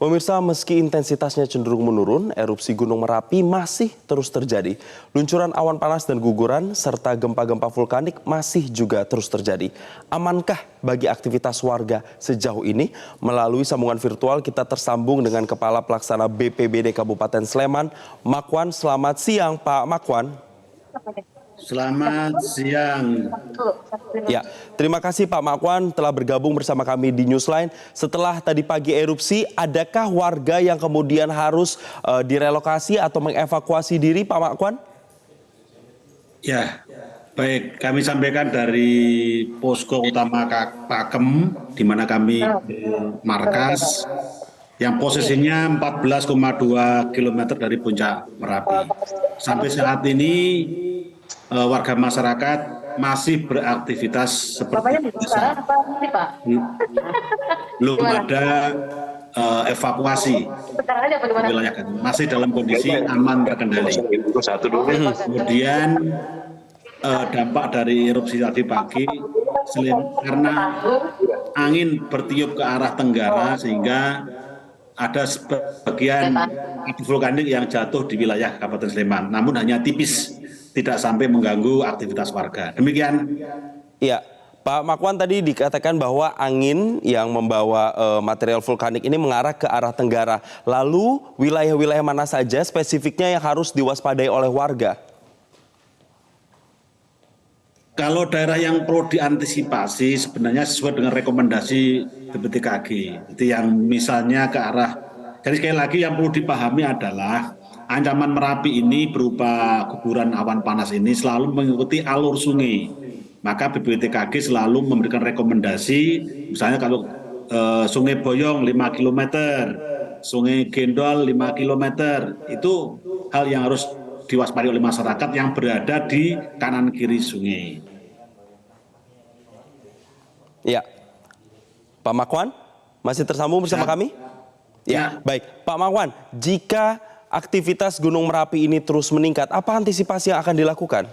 Pemirsa, meski intensitasnya cenderung menurun, erupsi Gunung Merapi masih terus terjadi. Luncuran awan panas dan guguran serta gempa-gempa vulkanik masih juga terus terjadi. Amankah bagi aktivitas warga sejauh ini? Melalui sambungan virtual kita tersambung dengan Kepala Pelaksana BPBD Kabupaten Sleman, Makwan. Selamat siang, Pak Makwan. Selamat siang. Ya, terima kasih Pak Makwan telah bergabung bersama kami di Newsline. Setelah tadi pagi erupsi, adakah warga yang kemudian harus direlokasi atau mengevakuasi diri, Pak Makwan? Ya, baik. Kami sampaikan dari posko utama Pakem, di mana kami markas, yang posisinya 14,2 km dari puncak Merapi. Sampai saat ini warga masyarakat masih beraktivitas seperti biasa. Belum ada evakuasi wilayah itu. Masih dalam kondisi aman terkendali. Kemudian dampak dari erupsi tadi pagi karena angin bertiup ke arah tenggara sehingga ada sebagian abu vulkanik yang jatuh di wilayah Kabupaten Sleman, namun hanya tipis, tidak sampai mengganggu aktivitas warga. Demikian. Iya, Pak Makwan, tadi dikatakan bahwa angin yang membawa material vulkanik ini mengarah ke arah tenggara. Lalu wilayah-wilayah mana saja spesifiknya yang harus diwaspadai oleh warga? Kalau daerah yang perlu diantisipasi sebenarnya sesuai dengan rekomendasi BPTKG. Itu yang misalnya ke arah, jadi sekali lagi yang perlu dipahami adalah ancaman Merapi ini berupa guguran awan panas ini selalu mengikuti alur sungai. Maka BPTKG selalu memberikan rekomendasi, misalnya kalau Sungai Boyong 5 km, Sungai Gendol 5 km, itu hal yang harus diwaspadai oleh masyarakat yang berada di kanan kiri sungai. Ya, Pak Makwan masih tersambung bersama kami? Ya, baik. Pak Makwan, jika aktivitas Gunung Merapi ini terus meningkat, apa antisipasi yang akan dilakukan?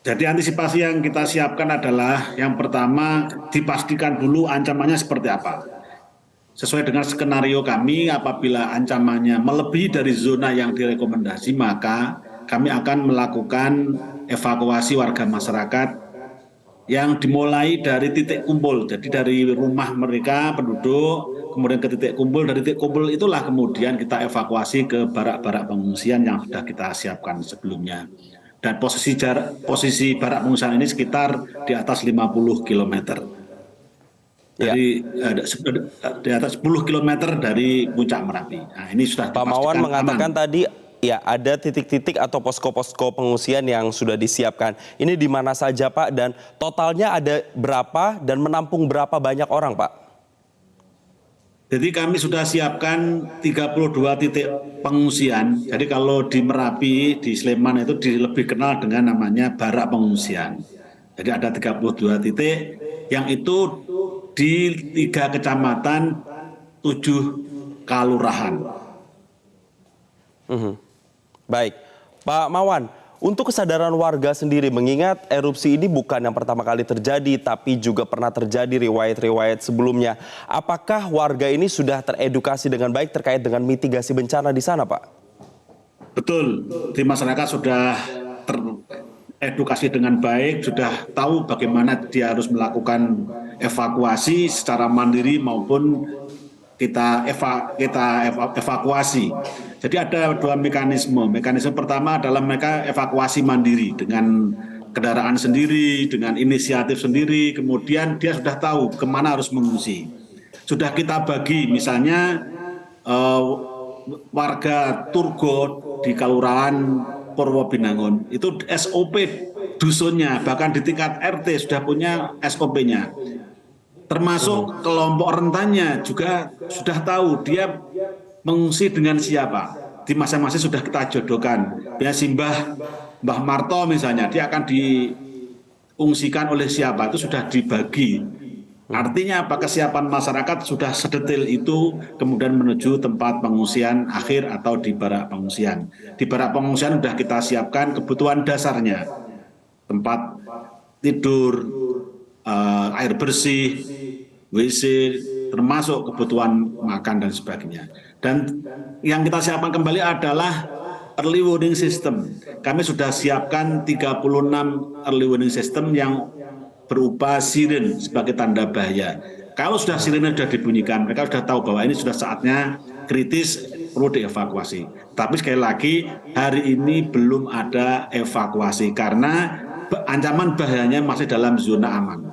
Jadi antisipasi yang kita siapkan adalah yang pertama dipastikan dulu ancamannya seperti apa. Sesuai dengan skenario kami, apabila ancamannya melebihi dari zona yang direkomendasi, maka kami akan melakukan evakuasi warga masyarakat yang dimulai dari titik kumpul. Jadi dari rumah mereka, penduduk, kemudian ke titik kumpul. Dari titik kumpul itulah kemudian kita evakuasi ke barak-barak pengungsian yang sudah kita siapkan sebelumnya. Dan posisi barak pengungsian ini sekitar di atas 50 km. Dari di atas 10 km dari puncak Merapi. Nah, ini sudah Pak Makwan mengatakan aman. tadi ya ada titik-titik atau posko-posko pengungsian yang sudah disiapkan. Ini di mana saja Pak, dan totalnya ada berapa dan menampung berapa banyak orang Pak? Jadi kami sudah siapkan 32 titik pengungsian. Jadi kalau di Merapi, di Sleman itu lebih kenal dengan namanya barak pengungsian. Jadi ada 32 titik yang itu di 3 kecamatan, 7 kalurahan. Baik, Pak Mawan, untuk kesadaran warga sendiri, mengingat erupsi ini bukan yang pertama kali terjadi, tapi juga pernah terjadi riwayat-riwayat sebelumnya. Apakah warga ini sudah teredukasi dengan baik terkait dengan mitigasi bencana di sana, Pak? Betul, di masyarakat sudah teredukasi dengan baik, sudah tahu bagaimana dia harus melakukan evakuasi secara mandiri maupun kita evakuasi. Jadi ada 2 mekanisme. Mekanisme pertama adalah mereka evakuasi mandiri dengan kendaraan sendiri, dengan inisiatif sendiri. Kemudian dia sudah tahu kemana harus mengungsi. Sudah kita bagi, misalnya warga Turgot di Kelurahan Purwobinangun itu SOP dusunnya, bahkan di tingkat RT sudah punya SOP-nya. Termasuk kelompok rentannya juga sudah tahu dia mengungsi dengan siapa. Di masing-masing sudah kita jodohkan. Ya, Mbah Marto misalnya, dia akan diungsikan oleh siapa, itu sudah dibagi. Artinya apa? Kesiapan masyarakat sudah sedetail itu kemudian menuju tempat pengungsian akhir atau di barak pengungsian. Di barak pengungsian sudah kita siapkan kebutuhan dasarnya. Tempat tidur, air bersih, WC, termasuk kebutuhan makan dan sebagainya. Dan yang kita siapkan kembali adalah early warning system. Kami sudah siapkan 36 early warning system yang berupa siren sebagai tanda bahaya. Kalau sudah sirene sudah dibunyikan, mereka sudah tahu bahwa ini sudah saatnya kritis, perlu dievakuasi. Tapi sekali lagi, hari ini belum ada evakuasi karena ancaman bahayanya masih dalam zona aman.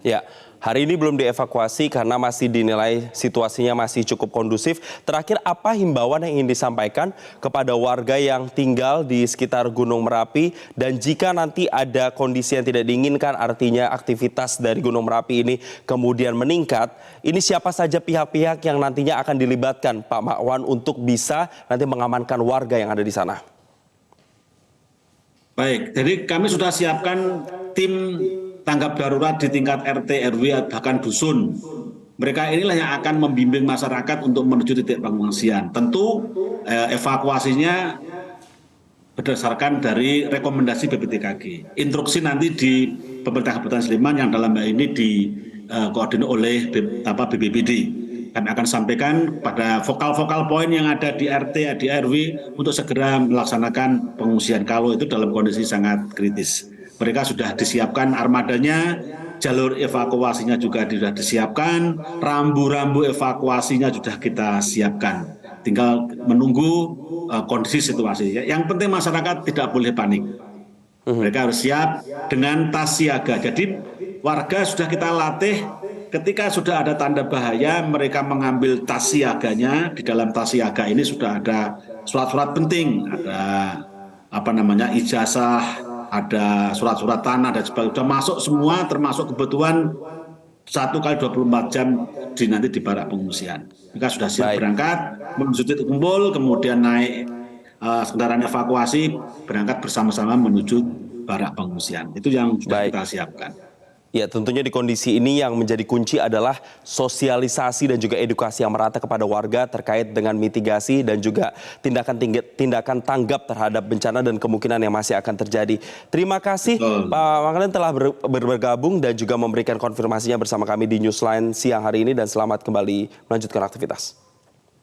Ya, hari ini belum dievakuasi karena masih dinilai situasinya masih cukup kondusif. Terakhir, apa himbauan yang ingin disampaikan kepada warga yang tinggal di sekitar Gunung Merapi? Dan jika nanti ada kondisi yang tidak diinginkan, artinya aktivitas dari Gunung Merapi ini kemudian meningkat, ini siapa saja pihak-pihak yang nantinya akan dilibatkan, Pak Makwan, untuk bisa nanti mengamankan warga yang ada di sana? Baik, jadi kami sudah siapkan tim tanggap darurat di tingkat RT, RW, bahkan dusun. Mereka inilah yang akan membimbing masyarakat untuk menuju titik pengungsian. Tentu evakuasinya berdasarkan dari rekomendasi BPTKG. Instruksi nanti di pemerintah Kabupaten Sleman yang dalam hal ini dikoordinir oleh BPBD. Kami akan sampaikan pada vokal-vokal poin yang ada di RT, di RW untuk segera melaksanakan pengungsian kalau itu dalam kondisi sangat kritis. Mereka sudah disiapkan armadanya, jalur evakuasinya juga sudah disiapkan, rambu-rambu evakuasinya sudah kita siapkan. Tinggal menunggu kondisi situasi. Yang penting masyarakat tidak boleh panik. Mereka harus siap dengan tas siaga. Jadi warga sudah kita latih ketika sudah ada tanda bahaya, mereka mengambil tas siaganya. Di dalam tas siaga ini sudah ada surat-surat penting, ada ijazah, ada surat-surat tanah dan sebagainya. Sudah masuk semua termasuk kebutuhan 1x24 jam nanti di barak pengungsian. Mereka sudah siap berangkat menuju titik kumpul, kemudian naik kendaraan evakuasi, berangkat bersama-sama menuju barak pengungsian. Itu yang sudah kita siapkan. Ya, tentunya di kondisi ini yang menjadi kunci adalah sosialisasi dan juga edukasi yang merata kepada warga terkait dengan mitigasi dan juga tindakan tanggap terhadap bencana dan kemungkinan yang masih akan terjadi. Terima kasih Pak Makwan telah bergabung dan juga memberikan konfirmasinya bersama kami di Newsline siang hari ini dan selamat kembali melanjutkan aktivitas.